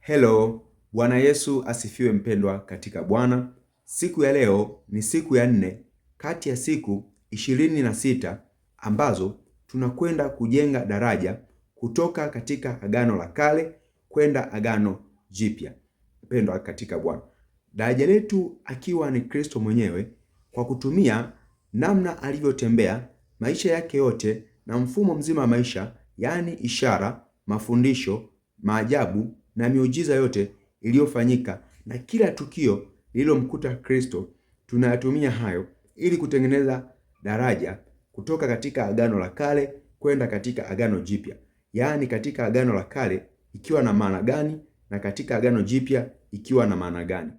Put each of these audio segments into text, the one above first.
Hello, Bwana Yesu asifiwe mpendwa katika Bwana. Siku ya leo ni siku ya 4 kati ya siku 26 ambazo tunakwenda kujenga daraja kutoka katika Agano la Kale kwenda Agano Jipya. Mpendwa katika Bwana. Daraja letu akiwa ni Kristo mwenyewe kwa kutumia namna alivyotembea, maisha yake yote na mfumo mzima wa maisha, yaani ishara, mafundisho, maajabu na miujiza yote iliyofanyika na kila tukio lililomkuta Kristo. Tunayatumia hayo ili kutengeneza daraja kutoka katika Agano la Kale kwenda katika Agano Jipya. Yaani katika Agano la Kale ikiwa na maana gani na katika Agano Jipya ikiwa na maana gani.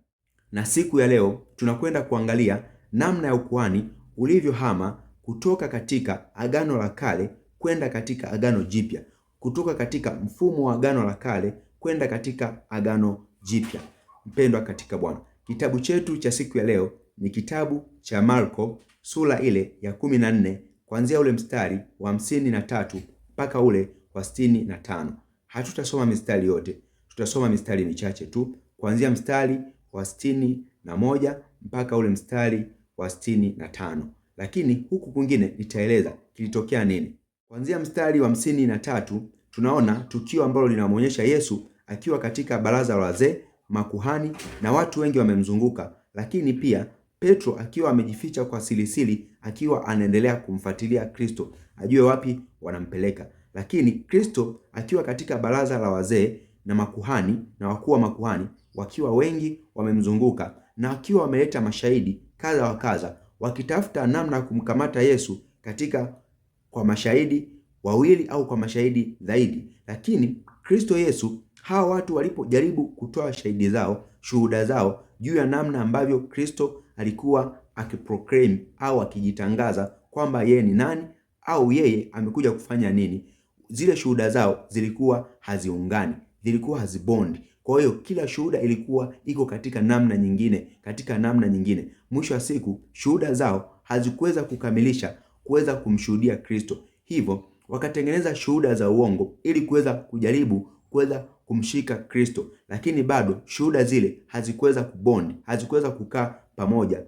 Na siku ya leo tunakwenda kuangalia namna ya ukuhani ulivyohama kutoka katika Agano la Kale kwenda katika Agano Jipya, kutoka katika mfumo wa Agano la Kale kwenda katika Agano Jipya. Mpendwa katika Bwana, kitabu chetu cha siku ya leo ni kitabu cha Marko sura ile ya 14 kuanzia ule mstari wa 53 mpaka ule wa 65. Hatutasoma mistari yote, tutasoma mistari michache tu kuanzia mstari wa 61 mpaka ule mstari wa 65. Lakini huku kwingine nitaeleza kilitokea nini. Kuanzia mstari wa 53 tunaona tukio ambalo linamwonyesha Yesu akiwa katika baraza la wazee, makuhani na watu wengi wamemzunguka, lakini pia Petro akiwa amejificha kwa sirisiri akiwa anaendelea kumfuatilia Kristo ajue wapi wanampeleka. Lakini Kristo akiwa katika baraza la wazee na makuhani na wakuu wa makuhani wakiwa wengi wamemzunguka na wakiwa wameleta mashahidi kadha wa kadha wakitafuta namna ya kumkamata Yesu kwa mashahidi wawili au kwa mashahidi zaidi. Lakini Kristo Yesu, hawa watu walipojaribu kutoa shahidi zao, shuhuda zao juu ya namna ambavyo Kristo alikuwa akiproclaim au akijitangaza kwamba yeye ni nani au yeye amekuja kufanya nini, zile shuhuda zao zilikuwa haziungani, zilikuwa hazibondi. Kwa hiyo kila shuhuda ilikuwa iko katika namna nyingine. Mwisho wa siku shuhuda zao hazikuweza kukamilisha kuweza kumshuhudia Kristo. Hivyo wakatengeneza shuhuda za uongo ili kujaribu kumshika Kristo, lakini bado shuhuda zile hazikuweza kubondi, hazikuweza kukaa pamoja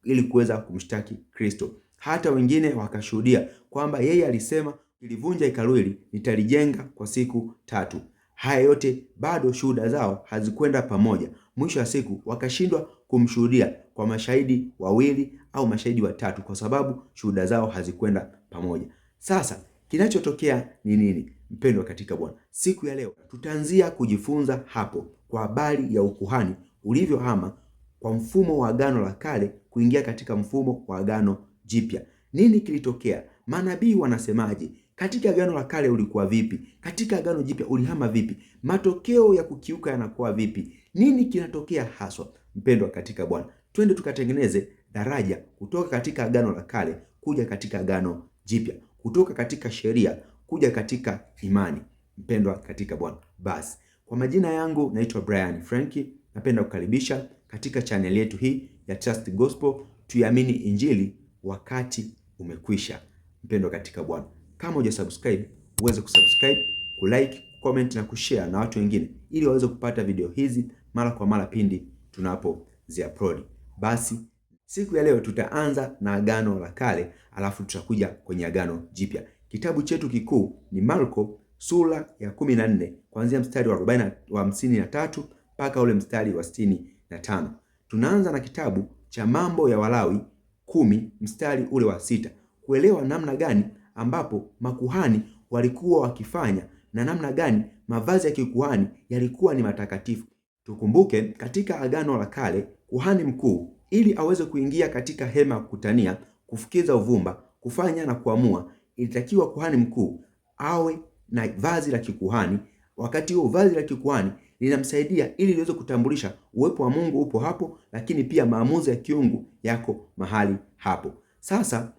ili kuweza kumshtaki Kristo. Hata wengine wakashuhudia kwamba yeye alisema nilivunja hekalu hili nitalijenga kwa siku 3. Haya yote bado shuhuda zao hazikwenda pamoja. Mwisho wa siku wakashindwa kumshuhudia kwa mashahidi wawili au mashahidi watatu kwa sababu shuhuda zao hazikwenda pamoja. Sasa kinachotokea ni nini? Mpendwa katika Bwana, siku ya leo tutaanzia kujifunza hapo kwa habari ya ukuhani ulivyohama kwa mfumo wa Agano la Kale kuingia katika mfumo wa Agano Jipya. Nini kilitokea? Manabii wanasemaje? Katika Agano la Kale ulikuwa vipi? Katika Agano Jipya ulihama vipi? Matokeo ya kukiuka yanakuwa vipi? Nini kinatokea haswa? Mpendwa katika Bwana, twende tukatengeneze daraja kutoka katika Agano la Kale kuja katika Agano Jipya, kutoka katika sheria kuja katika imani. Mpendwa katika Bwana, basi kwa majina yangu naitwa Brian Frankie. Napenda kukaribisha katika channel yetu hii ya Trust Gospel, tuiamini Injili, wakati umekwisha. Mpendwa katika Bwana, kama hujasubscribe uweze kusubscribe, kulike, comment na kushare na watu wengine ili waweze kupata video hizi mara kwa mara pindi tunapoziupload. Basi siku ya leo tutaanza na Agano la Kale alafu tutakuja kwenye Agano Jipya. Kitabu chetu kikuu ni Marko sura ya 14 kuanzia mstari wa 53 mpaka ule mstari wa 65. Tunaanza na kitabu cha Mambo ya Walawi 10 mstari ule wa 6 kuelewa namna gani ambapo makuhani walikuwa wakifanya na namna gani mavazi ya kikuhani yalikuwa ni matakatifu. Tukumbuke katika Agano la Kale kuhani mkuu ili aweze kuingia katika hema ya kukutania, kufukiza uvumba, kufanya na kuamua, ilitakiwa kuhani mkuu awe na vazi la kikuhani. Wakati huo vazi la kikuhani linamsaidia ili liweze kutambulisha uwepo wa Mungu upo hapo, lakini pia maamuzi ya kiungu yako mahali hapo. Sasa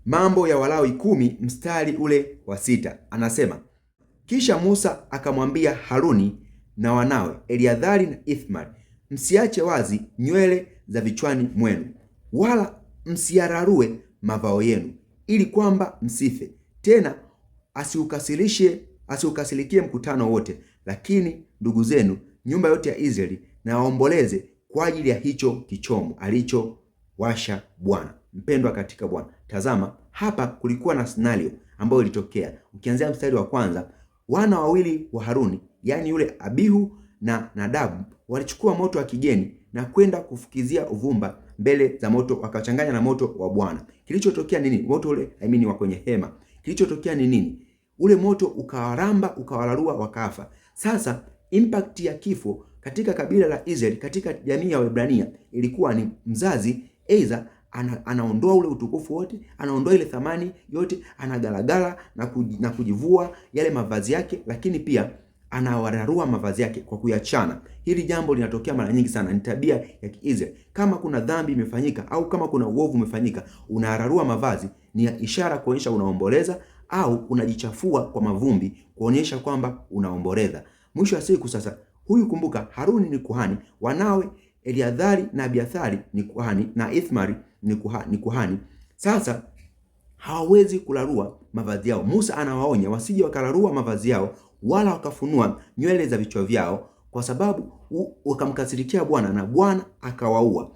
Mambo ya Walawi 10 mstari ule wa 6 anasema, kisha Musa akamwambia Haruni na wanawe Eliadhari na Ithmar, msiache wazi nywele za vichwani mwenu, wala msiararue mavao yenu, ili kwamba msife. Tena asiukasirikie mkutano wote. Lakini ndugu zenu, nyumba yote ya Israeli na waomboleze kwa ajili ya hicho kichomo alichowasha Bwana. Mpendwa katika Bwana, tazama hapa kulikuwa na scenario ambayo ilitokea. Ukianzia mstari wa kwanza, wana wawili wa Haruni, yani yule Abihu na Nadabu, walichukua moto wa kigeni na kwenda kufukizia uvumba mbele za moto, wakachanganya na moto wa Bwana. Kilichotokea nini? Moto ule wa kwenye hema. Kilichotokea ni nini? Ule moto ukawaramba, ukawalarua, wakafa. Sasa impact ya kifo katika kabila la Israeli, katika jamii ya Waebrania, ilikuwa ni mzazi aidha anaondoa ule utukufu wote, anaondoa ile thamani yote, anagalagala na kujivua yale mavazi yake, lakini pia anawararua mavazi yake kwa kuyachana. Hili jambo linatokea mara nyingi sana, ni tabia ya Kiisraeli. Kama kuna dhambi imefanyika au kama kuna uovu umefanyika, unararua mavazi, ni ishara kuonyesha unaomboleza, au unajichafua kwa mavumbi kuonyesha kwamba unaomboleza. Mwisho wa siku sasa, huyu kumbuka, Haruni ni kuhani, wanawe Eliadhari na Abiathari ni kuhani, na Ithmari ni kuhani. Sasa hawawezi kularua mavazi yao. Musa anawaonya wasije wakalarua mavazi yao wala wakafunua nywele za vichwa vyao, kwa sababu wakamkasirikia Bwana na Bwana akawaua.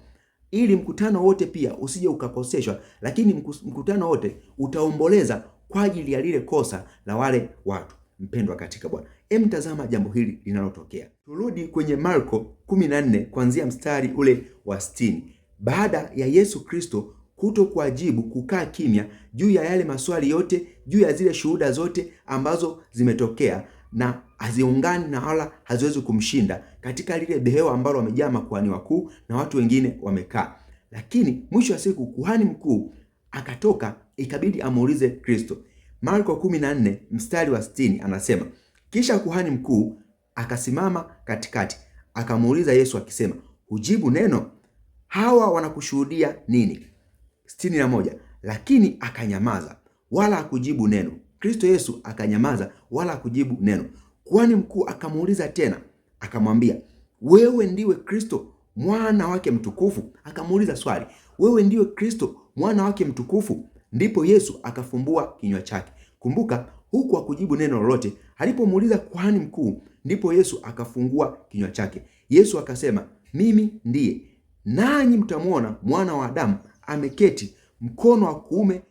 Ili mkutano wote pia usije ukakoseshwa, lakini mkutano wote utaomboleza kwa ajili ya lile kosa la wale watu. Mpendwa katika Bwana, tazama jambo hili linalotokea. Turudi kwenye Marko 14 kuanzia mstari ule wa 60. Baada ya Yesu Kristo kuto kuajibu, kukaa kimya juu ya yale maswali yote, juu ya zile shuhuda zote ambazo zimetokea na haziungani na wala haziwezi kumshinda katika lile behewa ambalo wamejaa makuhani wakuu na watu wengine wamekaa. Lakini mwisho wa siku kuhani mkuu akatoka, ikabidi amuulize Kristo. Marko 14 mstari wa 60 anasema, kisha kuhani mkuu akasimama katikati akamuuliza Yesu akisema, hujibu neno? Hawa wanakushuhudia nini? 61, lakini akanyamaza wala hakujibu neno. Kristo Yesu akanyamaza wala hakujibu neno. Kuhani mkuu akamuuliza tena akamwambia, wewe ndiwe Kristo mwana wake mtukufu? Akamuuliza swali, wewe ndiwe Kristo mwana wake mtukufu? Ndipo Yesu akafumbua kinywa chake. Kumbuka, huku hakujibu neno lolote. Alipomuuliza kuhani mkuu, ndipo Yesu akafungua kinywa chake. Yesu akasema, mimi ndiye, nanyi mtamwona mwana wa Adamu ameketi mkono wa kuume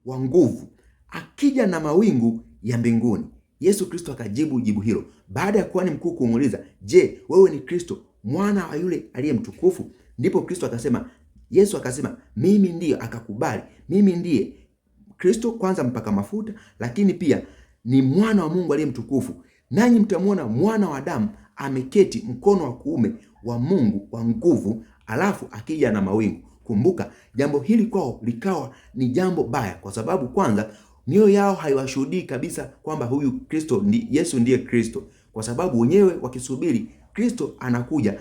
wa nguvu, akija na mawingu ya mbinguni. Yesu Kristo akajibu jibu hilo baada ya kuhani mkuu kumuuliza, je, wewe ni Kristo mwana wa yule aliye mtukufu? Ndipo Kristo akasema, Yesu akasema, mimi ndiye. Akakubali, mimi ndiye Kristo, kwanza mpaka mafuta, lakini pia ni mwana wa Mungu aliye mtukufu. Nanyi mtamwona mwana wa Adamu ameketi mkono wa kuume wa Mungu wa nguvu, alafu akija na mawingu. Kumbuka, jambo hili kwao likawa ni jambo baya, kwa sababu kwanza mioyo yao haiwashuhudii kabisa kwamba huyu Kristo Yesu ndiye Kristo, kwa sababu wenyewe wakisubiri Kristo anakuja.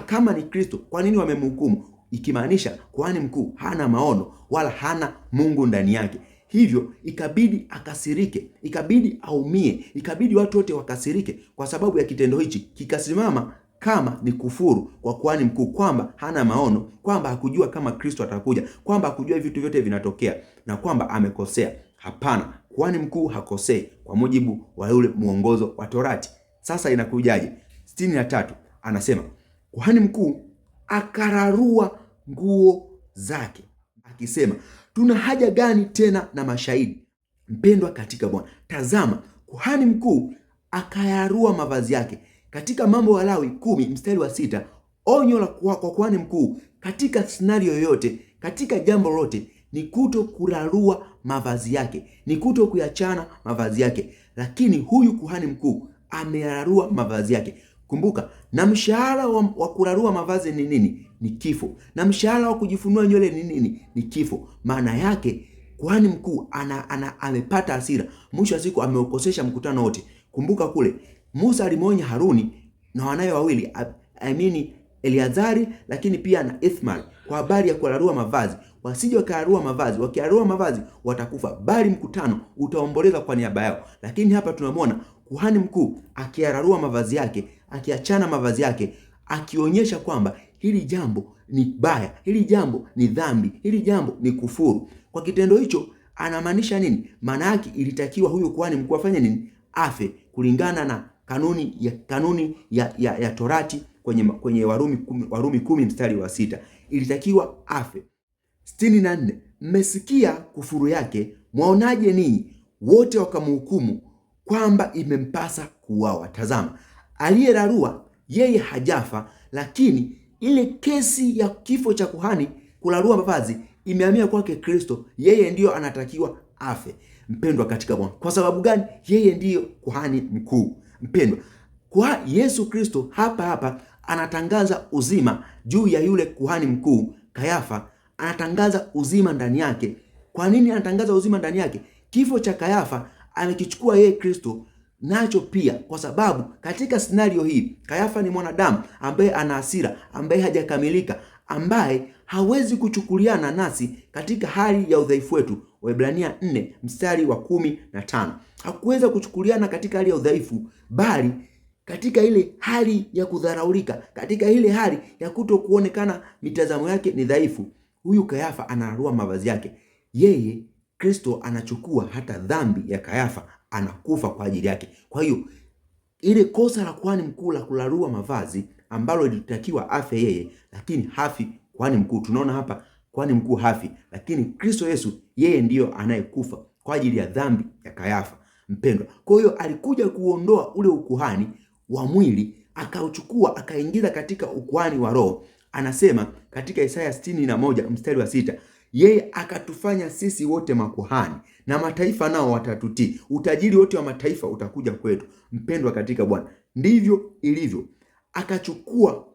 Kama ni Kristo, kwa nini wamemhukumu? Ikimaanisha kuhani mkuu hana maono wala hana Mungu ndani yake. Hivyo ikabidi akasirike, ikabidi aumie, ikabidi watu wote wakasirike kwa sababu ya kitendo hichi. Kikasimama kama ni kufuru kwa kuhani mkuu, kwamba hana maono, kwamba hakujua kama Kristo atakuja, kwamba hakujua vitu vyote vinatokea na kwamba amekosea. Hapana, kuhani mkuu hakosei kwa mujibu wa yule mwongozo wa Torati. Sasa inakujaje? 63 anasema, kuhani mkuu akararua nguo zake akisema, tuna haja gani tena na mashahidi? Mpendwa katika Bwana, tazama, kuhani mkuu akayarua mavazi yake. Katika Mambo ya Lawi 10 mstari wa 6, onyo la kwa kuhani mkuu katika scenario yoyote, katika jambo lolote, ni kuto kurarua mavazi yake, ni kuto kuyachana mavazi yake. Lakini huyu kuhani mkuu amerarua mavazi yake. Kumbuka, na mshahara wa kurarua mavazi ni nini? Ni kifo. Na mshahara wa kujifunua nywele ni nini? Ni kifo. Maana yake kuhani mkuu amepata hasira, mwisho wa siku ameukosesha mkutano wote. Kumbuka kule Musa alimwonya Haruni na wanawe wawili, Eliadhari lakini pia na Ithmari, kwa habari ya kurarua mavazi. Wasije wakararua mavazi, wakiarua mavazi watakufa, bali mkutano utaomboleza kwa niaba yao. Lakini hapa tunamwona kuhani mkuu akiararua mavazi yake, akiachana mavazi yake, akionyesha kwamba hili jambo ni baya, hili jambo ni dhambi, hili jambo ni kufuru. Kwa kitendo hicho anamaanisha nini? Maana yake ilitakiwa huyu kuhani mkuu afanye nini? Afe, kulingana na kanuni ya Torati kwenye Warumi 10 mstari wa 6, ilitakiwa afe. 64, mmesikia kufuru yake, mwaonaje ninyi? Wote wakamhukumu kwamba imempasa kuuawa. Tazama, aliyerarua yeye hajafa, lakini ile kesi ya kifo cha kuhani kularua mavazi imehamia kwake Kristo. Yeye ndiyo anatakiwa afe, mpendwa katika Bwana. Kwa sababu gani? Yeye ndiyo kuhani mkuu. Mpendwa, kwa Yesu Kristo hapa anatangaza uzima juu ya yule kuhani mkuu Kayafa, anatangaza uzima ndani yake. Kwa nini anatangaza uzima ndani yake? Kifo cha Kayafa amekichukua yeye Kristo nacho pia, kwa sababu katika scenario hii Kayafa ni mwanadamu ambaye ana hasira, ambaye hajakamilika, ambaye hawezi kuchukuliana nasi katika hali ya udhaifu wetu. Waebrania 4 mstari wa 15. Hakuweza kuchukuliana katika hali ya udhaifu, bali katika ile hali ya kudharaulika, katika ile hali ya kutokuonekana mitazamo yake ni dhaifu. Huyu Kayafa anararua mavazi yake. Yeye Kristo anachukua hata dhambi ya Kayafa, anakufa kwa ajili yake. Kwa hiyo ile kosa la kuhani mkuu la kularua mavazi ambalo lilitakiwa afe yeye, lakini hafi kuhani mkuu. Tunaona hapa kuhani mkuu hafi, lakini Kristo Yesu yeye ndiyo anayekufa kwa ajili ya dhambi ya Kayafa, mpendwa. Kwa hiyo alikuja kuondoa ule ukuhani wa mwili, akauchukua akaingiza katika ukuhani wa roho. Anasema katika Isaya 61 mstari wa 6, yeye akatufanya sisi wote makuhani na mataifa nao watatutii. Utajiri wote wa mataifa utakuja kwetu, mpendwa katika Bwana. Ndivyo ilivyo. Akachukua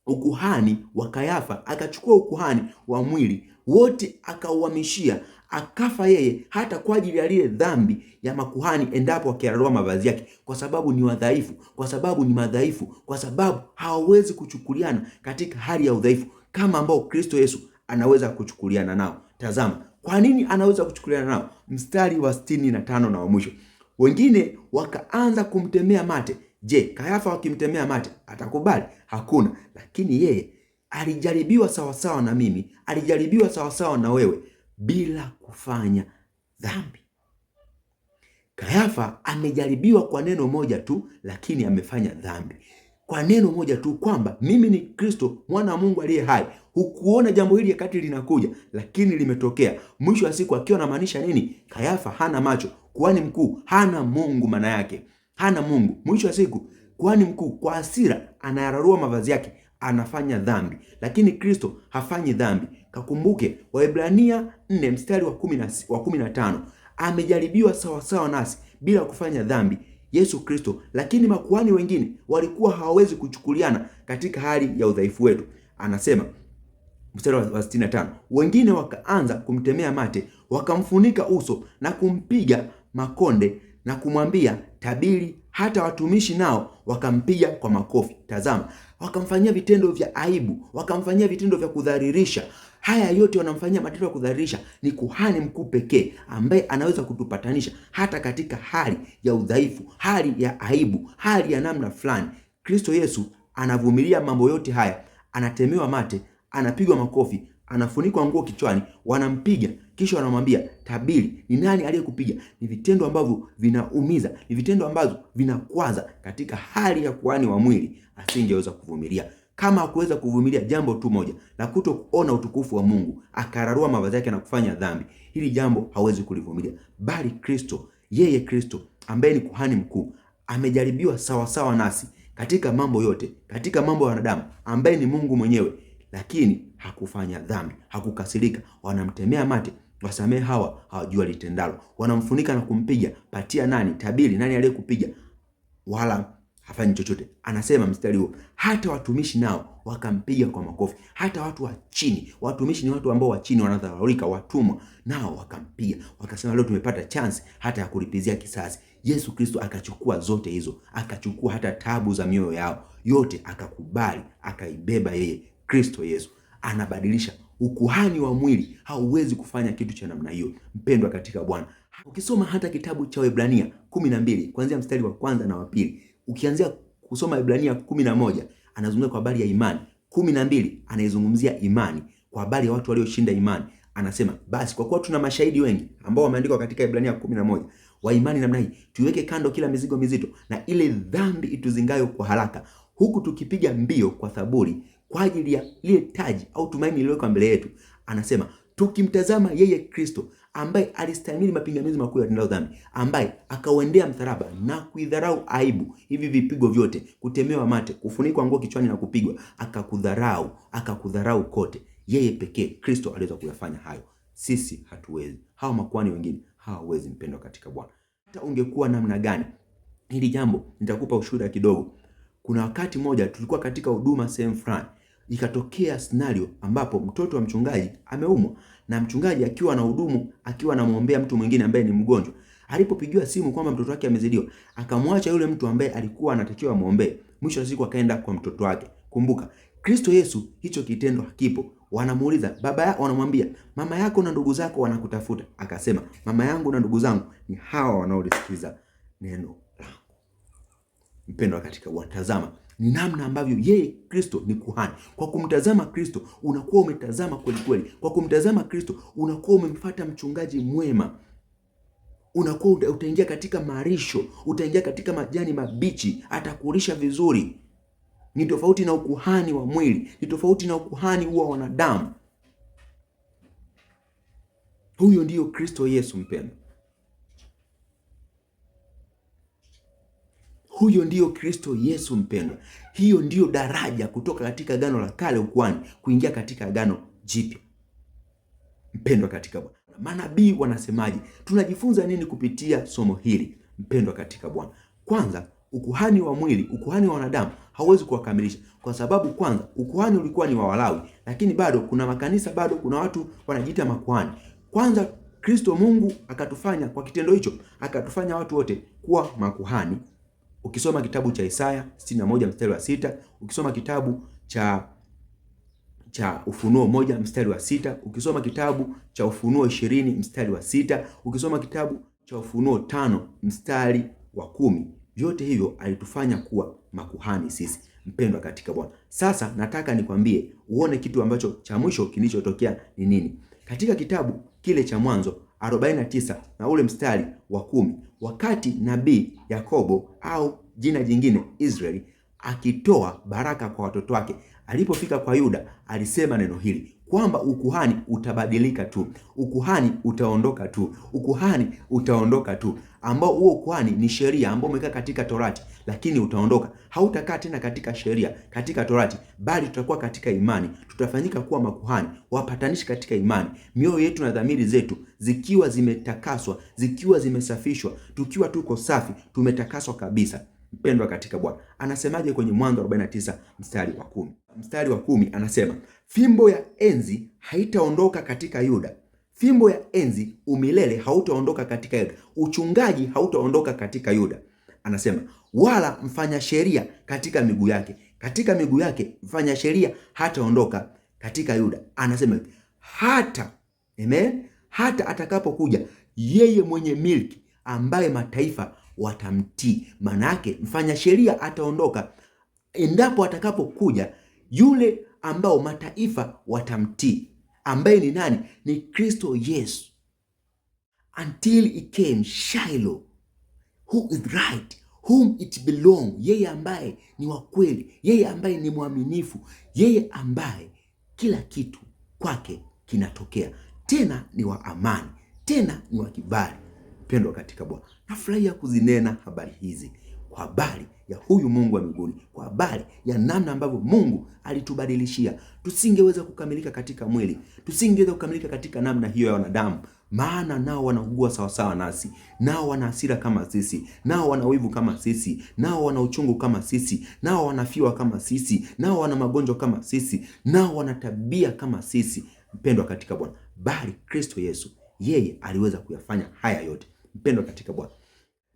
ukuhani wa Kayafa, akachukua ukuhani wa mwili wote akauhamishia, akafa yeye hata kwa ajili ya lile dhambi ya makuhani endapo akiararua mavazi yake, kwa sababu ni wadhaifu, kwa sababu ni madhaifu, kwa sababu hawawezi kuchukuliana katika hali ya udhaifu kama ambao Kristo Yesu anaweza kuchukuliana nao. Tazama, kwa nini anaweza kuchukuliana nao? Mstari wa 65 na wa mwisho, wengine wakaanza kumtemea mate. Je, Kayafa wakimtemea mate atakubali? Hakuna. Lakini yeye alijaribiwa sawasawa na mimi, alijaribiwa sawasawa na wewe, bila kufanya dhambi. Kayafa amejaribiwa kwa neno moja tu, lakini amefanya dhambi kwa neno moja tu, kwamba mimi ni Kristo mwana wa Mungu aliye hai. Hukuona jambo hili wakati linakuja, lakini limetokea. Mwisho wa siku akiwa anamaanisha nini? Kayafa hana macho, kuhani mkuu hana Mungu, maana yake hana Mungu. Mwisho wa siku kuhani mkuu kwa hasira anayararua mavazi yake, anafanya dhambi, lakini Kristo hafanyi dhambi. Kakumbuke Waebrania 4 mstari wa 15, amejaribiwa sawasawa nasi bila kufanya dhambi Yesu Kristo, lakini makuhani wengine walikuwa hawawezi kuchukuliana katika hali ya udhaifu wetu. Anasema mstari wa 65, wengine wakaanza kumtemea mate, wakamfunika uso na kumpiga makonde na kumwambia tabiri, hata watumishi nao wakampiga kwa makofi. Tazama, wakamfanyia vitendo vya aibu, wakamfanyia vitendo vya kudhalilisha. Haya yote wanamfanyia matendo ya kudhalilisha. Ni kuhani mkuu pekee ambaye anaweza kutupatanisha hata katika hali ya udhaifu, hali ya aibu, hali ya namna fulani. Kristo Yesu anavumilia mambo yote haya, anatemewa mate, anapigwa makofi, anafunikwa nguo kichwani, wanampiga, kisha wanamwambia tabiri, ni nani aliyekupiga? Ni vitendo ambavyo vinaumiza, ni vitendo ambavyo vinakwaza. Katika hali ya kuhani wa mwili asingeweza kuvumilia. Kama hakuweza kuvumilia jambo tu moja la kutokuona utukufu wa Mungu, akararua mavazi yake na kufanya dhambi, hili jambo hawezi kulivumilia. Bali Kristo, yeye Kristo ambaye ni kuhani mkuu, amejaribiwa sawasawa nasi katika mambo yote, katika mambo ya wanadamu, ambaye ni Mungu mwenyewe, lakini hakufanya dhambi, hakukasirika. Wanamtemea mate, wasamehe hawa, hawajua litendalo. Wanamfunika na kumpiga, patia nani tabiri, nani aliyekupiga? Wala hafanyi chochote. Anasema mstari huo, hata watumishi nao wakampiga kwa makofi. Hata watu wa chini, watumishi ni watu ambao wa chini, wanadharaulika, watumwa, nao wakampiga. Wakasema leo tumepata chance hata ya kulipizia kisasi. Yesu Kristo akachukua zote hizo, akachukua hata tabu za mioyo yao yote, akakubali, akaibeba yeye. Kristo Yesu anabadilisha ukuhani wa mwili. Hauwezi kufanya kitu cha namna hiyo, mpendwa katika Bwana. Ukisoma hata kitabu cha Waebrania 12 kuanzia mstari wa 1 na wa 2, ukianzia kusoma Waebrania 11 anazungumzia kwa habari ya imani, 12 anaizungumzia imani kwa habari ya watu walioshinda imani. Anasema basi kwa kuwa tuna mashahidi wengi ambao wameandikwa katika Waebrania 11, wa imani namna hii, tuiweke kando kila mizigo mizito na ile dhambi ituzingayo kwa haraka, huku tukipiga mbio kwa saburi kwa ajili ya ile taji au tumaini lililowekwa mbele yetu. Anasema tukimtazama yeye Kristo ambaye alistahimili mapingamizi makuu ya watendao dhambi, ambaye akauendea msalaba na kuidharau aibu, hivi vipigo vyote, kutemewa mate, kufunikwa nguo kichwani na kupigwa, akakudharau kote. Yeye pekee Kristo aliweza kuyafanya hayo. Sisi hatuwezi. Hawa makuhani wengine hawawezi, mpendwa katika Bwana. Hata ungekuwa namna gani, hili jambo nitakupa ushuhuda kidogo. Kuna wakati moja tulikuwa katika huduma sehemu fulani, ikatokea scenario ambapo mtoto wa mchungaji ameumwa, na mchungaji akiwa na hudumu, akiwa anamuombea mtu mwingine ambaye ni mgonjwa. Alipopigiwa simu kwamba mtoto wake amezidiwa, akamwacha yule mtu ambaye alikuwa anatakiwa muombee. Mwisho wa siku akaenda kwa mtoto wake. Kumbuka, Kristo Yesu hicho kitendo hakipo. Wanamuuliza baba yako, wanamwambia mama yako na ndugu zako wanakutafuta. Akasema mama yangu na ndugu zangu ni hawa wanaolisikiza neno langu. Mpendwa katika Bwana, tazama ni namna ambavyo yeye Kristo ni kuhani. Kwa kumtazama Kristo unakuwa umetazama kweli kweli. Kwa kumtazama Kristo unakuwa umemfuata mchungaji mwema. Unakuwa utaingia katika marisho, utaingia katika majani mabichi, atakulisha vizuri. Ni tofauti na ukuhani wa mwili, ni tofauti na ukuhani wa wanadamu. Huyo ndiyo Kristo Yesu mpendwa. Huyo ndiyo Kristo Yesu mpendwa. Hiyo ndiyo daraja kutoka katika agano la kale ukuhani kuingia katika agano jipya. Mpendwa katika Bwana, manabii wanasemaje? Tunajifunza nini kupitia somo hili mpendwa katika Bwana? Kwanza, ukuhani wa mwili, ukuhani wa wanadamu hauwezi kuwakamilisha, kwa sababu kwanza ukuhani ulikuwa ni wa Walawi, lakini bado kuna makanisa, bado kuna watu wanajiita makuhani. Kwanza Kristo Mungu akatufanya kwa kitendo hicho, akatufanya watu wote kuwa makuhani. Ukisoma kitabu cha Isaya 61 mstari wa 6, ukisoma kitabu cha Ufunuo 1 mstari wa 6, ukisoma kitabu cha Ufunuo 20 mstari wa 6, ukisoma kitabu cha Ufunuo 5 mstari wa 10, vyote hivyo alitufanya kuwa makuhani sisi mpendwa katika Bwana. Sasa nataka nikwambie uone kitu ambacho cha mwisho kilichotokea ni nini. Katika kitabu kile cha Mwanzo 49 na ule mstari wa 10, wakati nabii Yakobo au jina jingine Israeli akitoa baraka kwa watoto wake, alipofika kwa Yuda alisema neno hili kwamba ukuhani utabadilika tu, ukuhani utaondoka tu, ukuhani utaondoka tu, ambao huo ukuhani ni sheria ambao umekaa katika Torati, lakini utaondoka. Hautakaa tena katika sheria, katika Torati, bali tutakuwa katika imani. Tutafanyika kuwa makuhani wapatanishi katika imani, mioyo yetu na dhamiri zetu zikiwa zimetakaswa, zikiwa zimesafishwa, tukiwa tuko safi, tumetakaswa kabisa. Mpendwa katika Bwana, anasemaje kwenye Mwanzo 49 mstari wa 10? Mstari wa 10 anasema, fimbo ya enzi haitaondoka katika Yuda. Fimbo ya enzi umilele hautaondoka katika Yuda. Uchungaji hautaondoka katika Yuda. Anasema wala mfanya sheria katika miguu yake. Katika miguu yake mfanya sheria hataondoka katika Yuda. Anasema hata, amen, hata atakapokuja yeye mwenye milki ambaye mataifa watamtii. Maana yake mfanya sheria ataondoka endapo atakapokuja yule ambao mataifa watamtii, ambaye ni nani? Ni Kristo Yesu. Until he came, Shiloh, who is right, whom it belong, yeye ambaye ni wa kweli, yeye ambaye ni mwaminifu, yeye ambaye kila kitu kwake kinatokea, tena ni wa amani, tena ni wa kibali. Pendwa katika Bwana, nafurahia kuzinena habari hizi kwa habari ya huyu Mungu wa mbinguni, kwa habari ya namna ambavyo Mungu alitubadilishia. Tusingeweza kukamilika katika mwili, tusingeweza kukamilika katika namna hiyo ya wanadamu, maana nao wanaugua sawasawa nasi, nao wana hasira kama sisi, nao wana wivu kama sisi, nao wana uchungu kama sisi, nao wanafiwa kama sisi, nao wana magonjwa kama sisi, nao wana tabia kama sisi. Mpendwa katika Bwana, bali Kristo Yesu yeye aliweza kuyafanya haya yote. Mpendwa katika Bwana,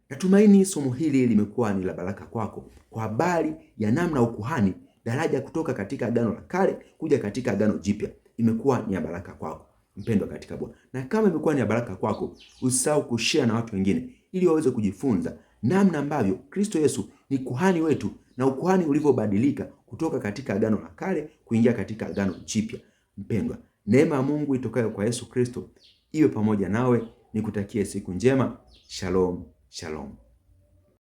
natumaini somo hili limekuwa ni la baraka kwako kwa habari ya namna ukuhani, daraja kutoka katika agano la kale kuja katika agano jipya, imekuwa ni ya baraka kwako mpendwa katika Bwana. Na kama imekuwa ni ya baraka kwako, usisahau kushare na watu wengine ili waweze kujifunza namna ambavyo Kristo Yesu ni kuhani wetu na ukuhani ulivyobadilika kutoka katika agano la kale kuingia katika agano jipya. Mpendwa, neema ya Mungu itokayo kwa Yesu Kristo iwe pamoja nawe. Nikutakie siku njema. Shalom, shalom.